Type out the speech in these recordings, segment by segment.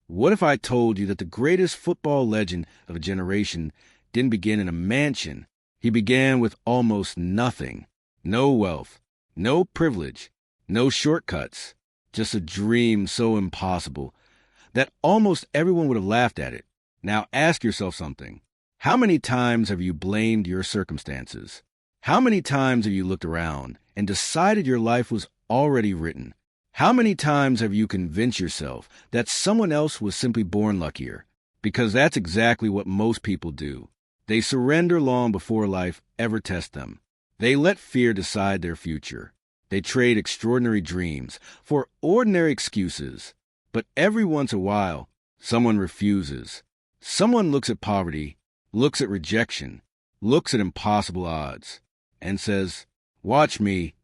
What if I told you that the greatest football legend of a generation didn't begin in a mansion? He began with almost nothing. No wealth, no privilege, no shortcuts. Just a dream so impossible that almost everyone would have laughed at it. Now ask yourself something. How many times have you blamed your circumstances? How many times have you looked around and decided your life was already written? How many times have you convinced yourself that someone else was simply born luckier? Because that's exactly what most people do. They surrender long before life ever tests them. They let fear decide their future. They trade extraordinary dreams for ordinary excuses. But every once in a while, someone refuses. Someone looks at poverty, looks at rejection, looks at impossible odds, and says, "Watch me."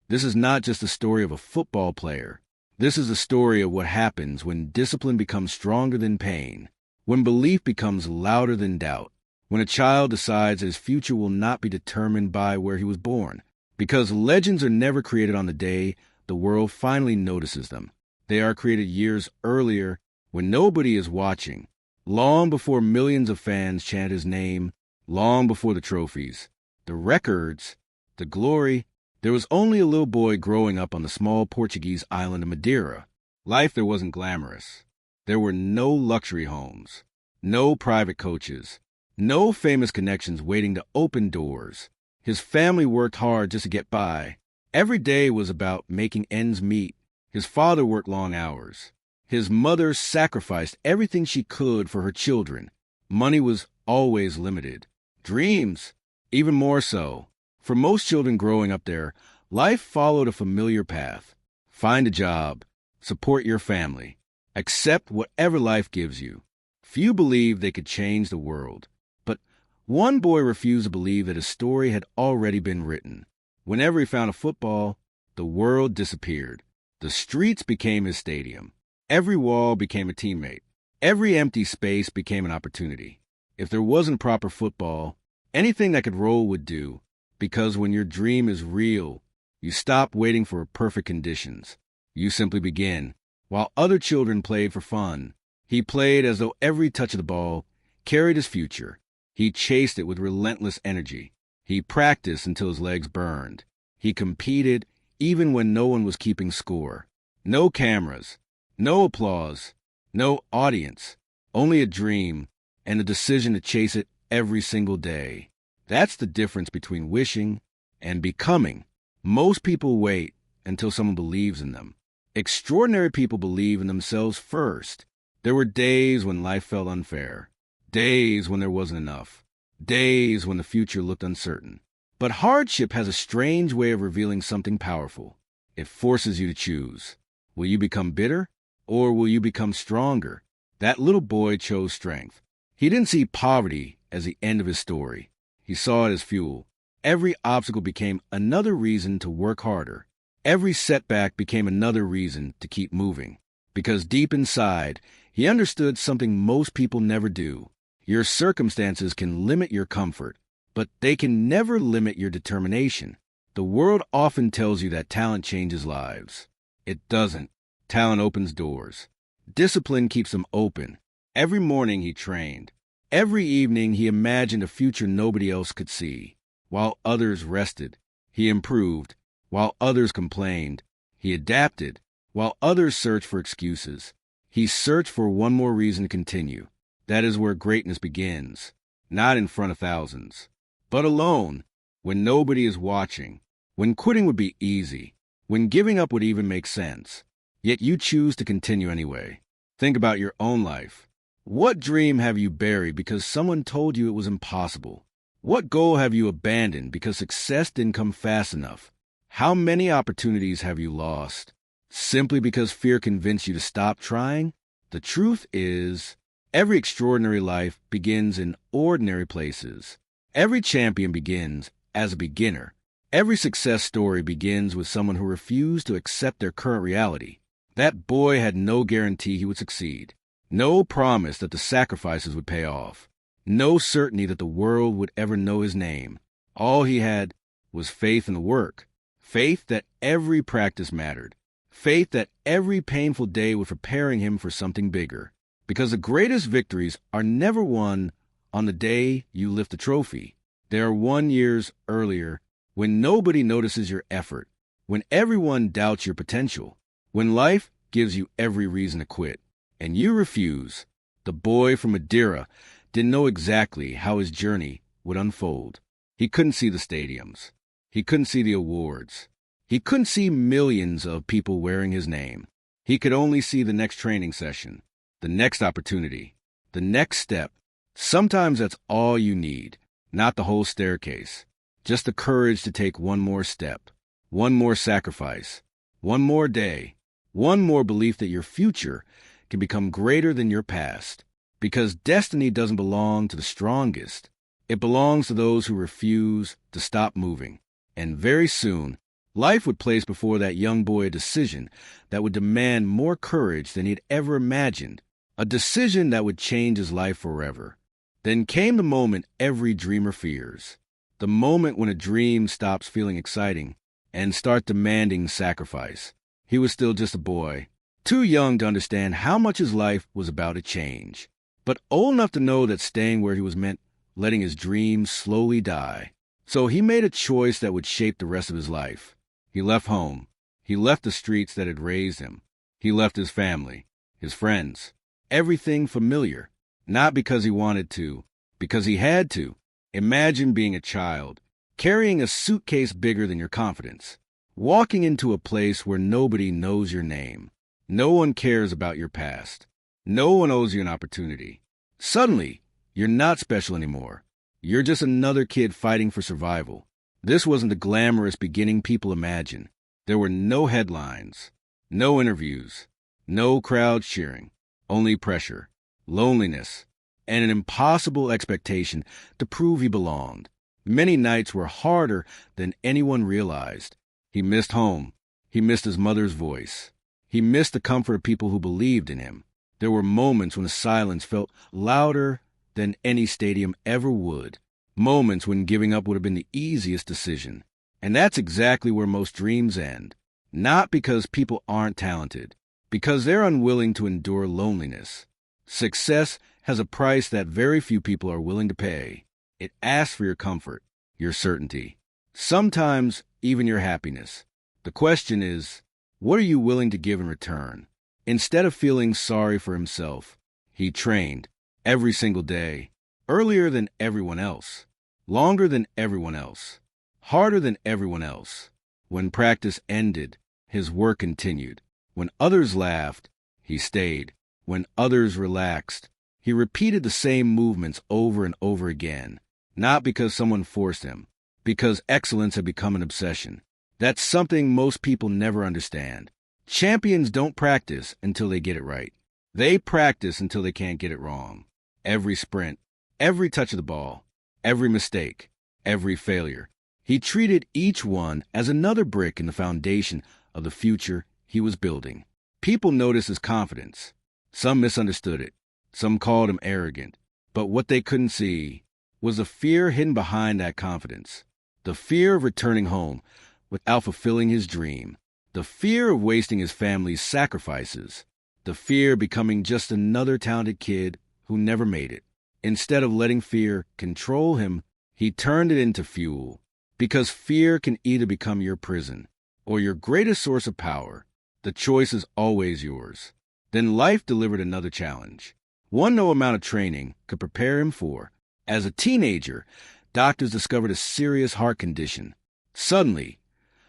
This is not just the story of a football player. This is the story of what happens when discipline becomes stronger than pain, when belief becomes louder than doubt, when a child decides his future will not be determined by where he was born. Because legends are never created on the day the world finally notices them. They are created years earlier when nobody is watching, long before millions of fans chant his name, long before the trophies, the records, the glory. There was only a little boy growing up on the small Portuguese island of Madeira. Life there wasn't glamorous. There were no luxury homes, no private coaches, no famous connections waiting to open doors. His family worked hard just to get by. Every day was about making ends meet. His father worked long hours. His mother sacrificed everything she could for her children. Money was always limited. Dreams, even more so. For most children growing up there, life followed a familiar path. Find a job, support your family, accept whatever life gives you. Few believed they could change the world. But one boy refused to believe that his story had already been written. Whenever he found a football, the world disappeared. The streets became his stadium. Every wall became a teammate. Every empty space became an opportunity. If there wasn't proper football, anything that could roll would do. Because when your dream is real, you stop waiting for perfect conditions. You simply begin. While other children played for fun, he played as though every touch of the ball carried his future. He chased it with relentless energy. He practiced until his legs burned. He competed even when no one was keeping score. No cameras, no applause, no audience, only a dream and a decision to chase it every single day. That's the difference between wishing and becoming. Most people wait until someone believes in them. Extraordinary people believe in themselves first. There were days when life felt unfair, days when there wasn't enough, days when the future looked uncertain. But hardship has a strange way of revealing something powerful. It forces you to choose. Will you become bitter or will you become stronger? That little boy chose strength. He didn't see poverty as the end of his story. He saw it as fuel. Every obstacle became another reason to work harder. Every setback became another reason to keep moving. Because deep inside, he understood something most people never do. Your circumstances can limit your comfort, but they can never limit your determination. The world often tells you that talent changes lives. It doesn't. Talent opens doors. Discipline keeps them open. Every morning he trained. Every evening he imagined a future nobody else could see. While others rested, he improved. While others complained, he adapted. While others searched for excuses, he searched for one more reason to continue. That is where greatness begins. Not in front of thousands, but alone, when nobody is watching, when quitting would be easy, when giving up would even make sense. Yet you choose to continue anyway. Think about your own life. What dream have you buried because someone told you it was impossible? What goal have you abandoned because success didn't come fast enough? How many opportunities have you lost simply because fear convinced you to stop trying? The truth is, every extraordinary life begins in ordinary places. Every champion begins as a beginner. Every success story begins with someone who refused to accept their current reality. That boy had no guarantee he would succeed. No promise that the sacrifices would pay off. No certainty that the world would ever know his name. All he had was faith in the work. Faith that every practice mattered. Faith that every painful day was preparing him for something bigger. Because the greatest victories are never won on the day you lift the trophy. They are won years earlier, when nobody notices your effort, when everyone doubts your potential, when life gives you every reason to quit, and you refuse. The boy from Madeira didn't know exactly how his journey would unfold. He couldn't see the stadiums. He couldn't see the awards. He couldn't see millions of people wearing his name. He could only see the next training session, the next opportunity, the next step. Sometimes that's all you need, not the whole staircase. Just the courage to take one more step, one more sacrifice, one more day, one more belief that your future can become greater than your past. Because destiny doesn't belong to the strongest. It belongs to those who refuse to stop moving. And very soon, life would place before that young boy a decision that would demand more courage than he'd ever imagined, a decision that would change his life forever. Then came the moment every dreamer fears, the moment when a dream stops feeling exciting and starts demanding sacrifice. He was still just a boy, too young to understand how much his life was about to change, but old enough to know that staying where he was meant letting his dreams slowly die. So he made a choice that would shape the rest of his life. He left home. He left the streets that had raised him. He left his family, his friends, everything familiar, not because he wanted to, because he had to. Imagine being a child, carrying a suitcase bigger than your confidence, walking into a place where nobody knows your name. No one cares about your past. No one owes you an opportunity. Suddenly, you're not special anymore. You're just another kid fighting for survival. This wasn't the glamorous beginning people imagine. There were no headlines, no interviews, no crowd cheering, only pressure, loneliness, and an impossible expectation to prove he belonged. Many nights were harder than anyone realized. He missed home. He missed his mother's voice. He missed the comfort of people who believed in him. There were moments when the silence felt louder than any stadium ever would. Moments when giving up would have been the easiest decision. And that's exactly where most dreams end. Not because people aren't talented, because they're unwilling to endure loneliness. Success has a price that very few people are willing to pay. It asks for your comfort, your certainty, sometimes even your happiness. The question is, what are you willing to give in return? Instead of feeling sorry for himself, he trained every single day, earlier than everyone else, longer than everyone else, harder than everyone else. When practice ended, his work continued. When others laughed, he stayed. When others relaxed, he repeated the same movements over and over again, not because someone forced him, because excellence had become an obsession. That's something most people never understand. Champions don't practice until they get it right. They practice until they can't get it wrong. Every sprint, every touch of the ball, every mistake, every failure. He treated each one as another brick in the foundation of the future he was building. People noticed his confidence. Some misunderstood it. Some called him arrogant. But what they couldn't see was the fear hidden behind that confidence. The fear of returning home without fulfilling his dream. The fear of wasting his family's sacrifices. The fear of becoming just another talented kid who never made it. Instead of letting fear control him, he turned it into fuel. Because fear can either become your prison or your greatest source of power. The choice is always yours. Then life delivered another challenge, one no amount of training could prepare him for. As a teenager, doctors discovered a serious heart condition. Suddenly,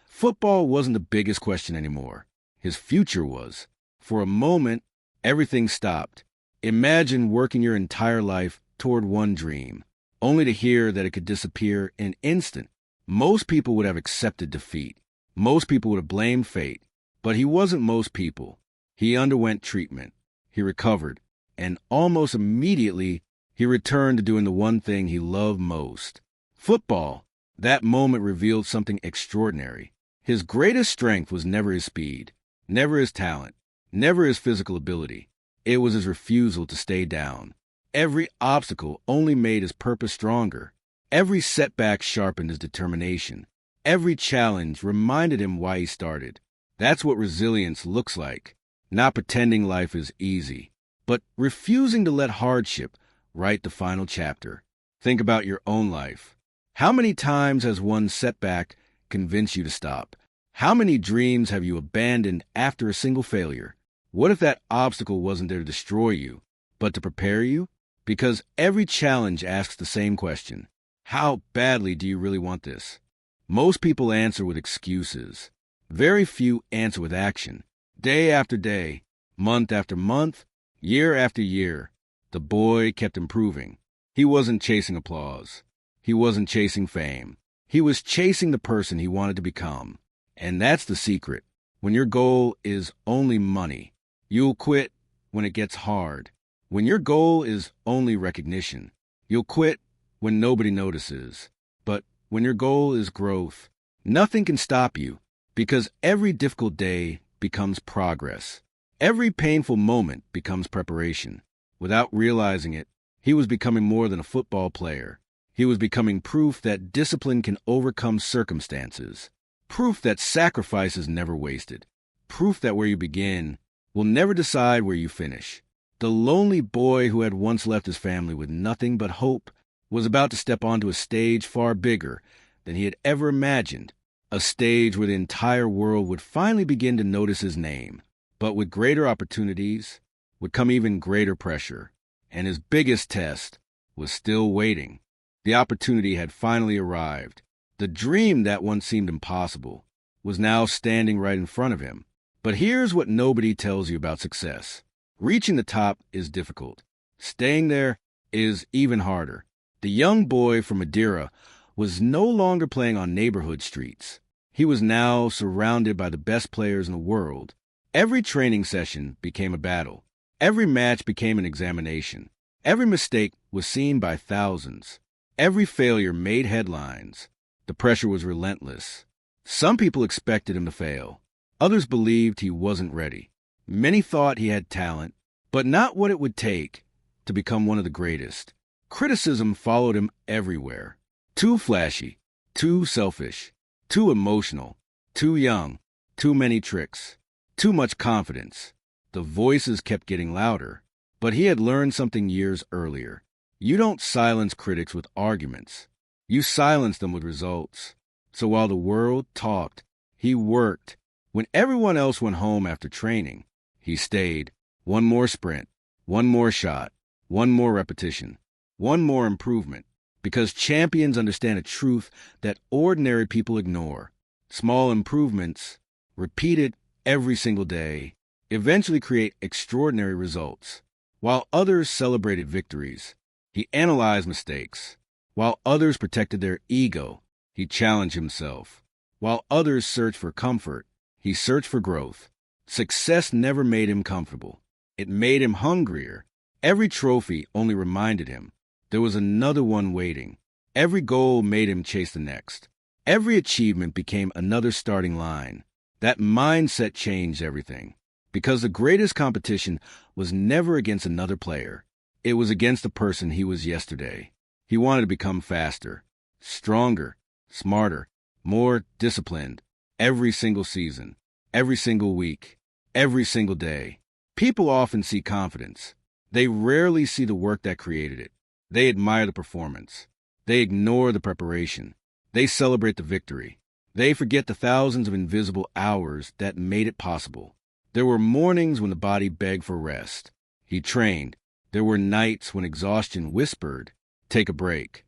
football wasn't the biggest question anymore. His future was. For a moment, everything stopped. Imagine working your entire life toward one dream, only to hear that it could disappear in an instant. Most people would have accepted defeat. Most people would have blamed fate. But he wasn't most people. He underwent treatment. He recovered. And almost immediately, he returned to doing the one thing he loved most. Football. That moment revealed something extraordinary. His greatest strength was never his speed, never his talent, never his physical ability. It was his refusal to stay down. Every obstacle only made his purpose stronger. Every setback sharpened his determination. Every challenge reminded him why he started. That's what resilience looks like. Not pretending life is easy, but refusing to let hardship write the final chapter. Think about your own life. How many times has one setback convinced you to stop? How many dreams have you abandoned after a single failure? What if that obstacle wasn't there to destroy you, but to prepare you? Because every challenge asks the same question. How badly do you really want this? Most people answer with excuses. Very few answer with action. Day after day, month after month, year after year, the boy kept improving. He wasn't chasing applause. He wasn't chasing fame. He was chasing the person he wanted to become. And that's the secret. When your goal is only money, you'll quit when it gets hard. When your goal is only recognition, you'll quit when nobody notices. But when your goal is growth, nothing can stop you, because every difficult day becomes progress. Every painful moment becomes preparation. Without realizing it, he was becoming more than a football player. He was becoming proof that discipline can overcome circumstances. Proof that sacrifice is never wasted. Proof that where you begin will never decide where you finish. The lonely boy who had once left his family with nothing but hope was about to step onto a stage far bigger than he had ever imagined. A stage where the entire world would finally begin to notice his name. But with greater opportunities would come even greater pressure. And his biggest test was still waiting. The opportunity had finally arrived. The dream that once seemed impossible was now standing right in front of him. But here's what nobody tells you about success. Reaching the top is difficult. Staying there is even harder. The young boy from Madeira was no longer playing on neighborhood streets. He was now surrounded by the best players in the world. Every training session became a battle. Every match became an examination. Every mistake was seen by thousands. Every failure made headlines. The pressure was relentless. Some people expected him to fail. Others believed he wasn't ready. Many thought he had talent, but not what it would take to become one of the greatest. Criticism followed him everywhere. Too flashy, too selfish, too emotional, too young, too many tricks, too much confidence. The voices kept getting louder, but he had learned something years earlier. You don't silence critics with arguments. You silence them with results. So while the world talked, he worked. When everyone else went home after training, he stayed. One more sprint, one more shot, one more repetition, one more improvement. Because champions understand a truth that ordinary people ignore. Small improvements, repeated every single day, eventually create extraordinary results. While others celebrated victories, he analyzed mistakes. While others protected their ego, he challenged himself. While others searched for comfort, he searched for growth. Success never made him comfortable. It made him hungrier. Every trophy only reminded him there was another one waiting. Every goal made him chase the next. Every achievement became another starting line. That mindset changed everything. Because the greatest competition was never against another player. It was against the person he was yesterday. He wanted to become faster, stronger, smarter, more disciplined. Every single season, every single week, every single day. People often see confidence. They rarely see the work that created it. They admire the performance. They ignore the preparation. They celebrate the victory. They forget the thousands of invisible hours that made it possible. There were mornings when the body begged for rest. He trained. There were nights when exhaustion whispered, "Take a break."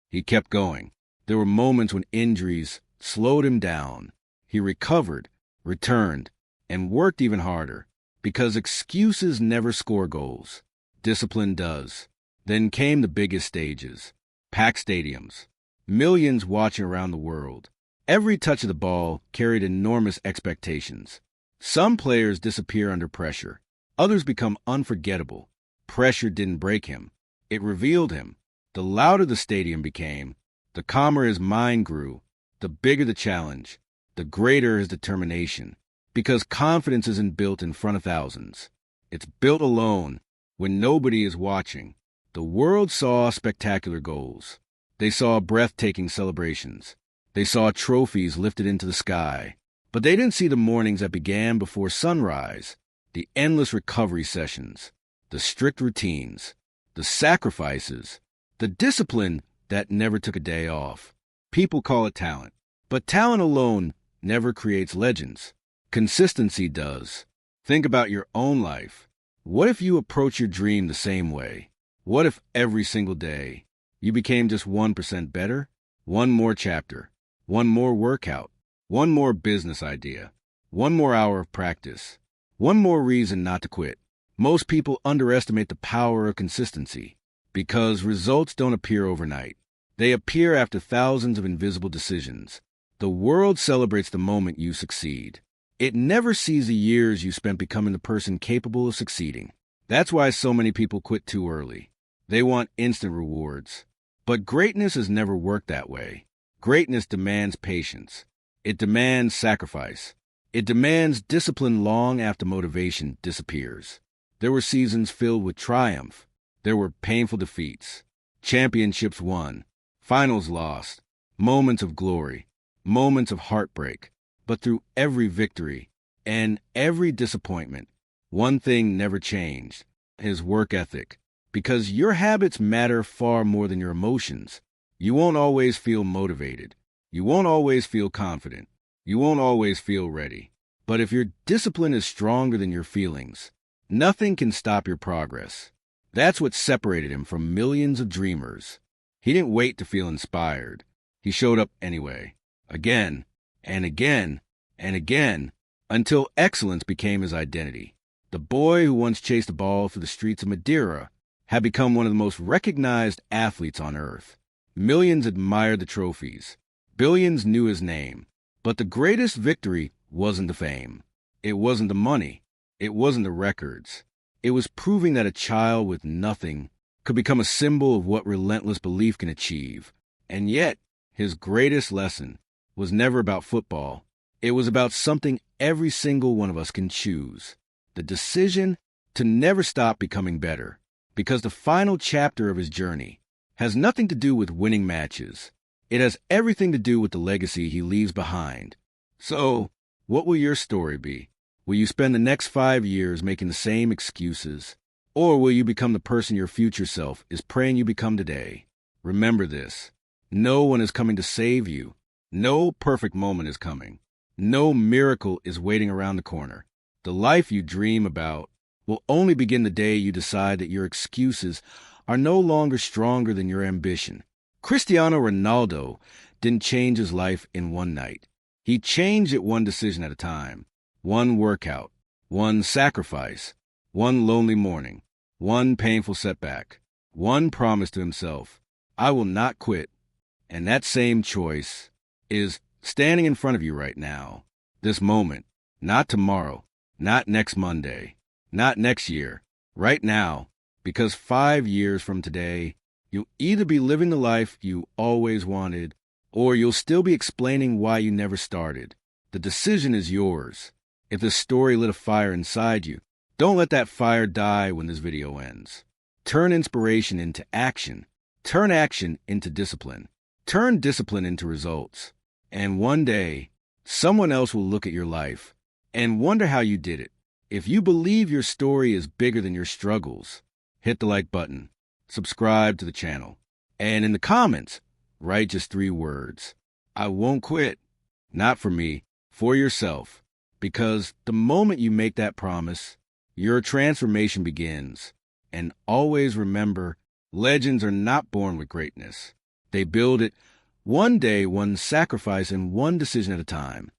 He kept going. There were moments when injuries slowed him down. He recovered, returned, and worked even harder. Because excuses never score goals. Discipline does. Then came the biggest stages. Packed stadiums. Millions watching around the world. Every touch of the ball carried enormous expectations. Some players disappear under pressure. Others become unforgettable. Pressure didn't break him. It revealed him. The louder the stadium became, the calmer his mind grew, the bigger the challenge, the greater his determination. Because confidence isn't built in front of thousands. It's built alone when nobody is watching. The world saw spectacular goals. They saw breathtaking celebrations. They saw trophies lifted into the sky. But they didn't see the mornings that began before sunrise, the endless recovery sessions, the strict routines, the sacrifices, the discipline that never took a day off. People call it talent, but talent alone never creates legends. Consistency does. Think about your own life. What if you approach your dream the same way? What if every single day you became just 1% better? One more chapter, one more workout, one more business idea, one more hour of practice, one more reason not to quit. Most people underestimate the power of consistency because results don't appear overnight. They appear after thousands of invisible decisions. The world celebrates the moment you succeed. It never sees the years you spent becoming the person capable of succeeding. That's why so many people quit too early. They want instant rewards. But greatness has never worked that way. Greatness demands patience. It demands sacrifice. It demands discipline long after motivation disappears. There were seasons filled with triumph. There were painful defeats, championships won, finals lost, moments of glory, moments of heartbreak. But through every victory and every disappointment, one thing never changed: his work ethic. Because your habits matter far more than your emotions. You won't always feel motivated. You won't always feel confident. You won't always feel ready. But if your discipline is stronger than your feelings, nothing can stop your progress. That's what separated him from millions of dreamers. He didn't wait to feel inspired. He showed up anyway, again and again and again, until excellence became his identity. The boy who once chased a ball through the streets of Madeira had become one of the most recognized athletes on earth. Millions admired the trophies. Billions knew his name. But the greatest victory wasn't the fame. It wasn't the money. It wasn't the records. It was proving that a child with nothing could become a symbol of what relentless belief can achieve. And yet, his greatest lesson was never about football. It was about something every single one of us can choose: the decision to never stop becoming better. Because the final chapter of his journey has nothing to do with winning matches. It has everything to do with the legacy he leaves behind. So, what will your story be? Will you spend the next 5 years making the same excuses? Or will you become the person your future self is praying you become today? Remember this: no one is coming to save you. No perfect moment is coming. No miracle is waiting around the corner. The life you dream about will only begin the day you decide that your excuses are no longer stronger than your ambition. Cristiano Ronaldo didn't change his life in one night. He changed it one decision at a time. One workout, one sacrifice, one lonely morning, one painful setback, one promise to himself: I will not quit. And that same choice is standing in front of you right now, this moment, not tomorrow, not next Monday, not next year, right now, because 5 years from today, you'll either be living the life you always wanted, or you'll still be explaining why you never started. The decision is yours. If this story lit a fire inside you, don't let that fire die when this video ends. Turn inspiration into action. Turn action into discipline. Turn discipline into results. And one day, someone else will look at your life and wonder how you did it. If you believe your story is bigger than your struggles, hit the like button, subscribe to the channel, and in the comments, write just 3 words: I won't quit. Not for me, for yourself. Because the moment you make that promise, your transformation begins. And always remember, legends are not born with greatness. They build it one day, one sacrifice, and one decision at a time.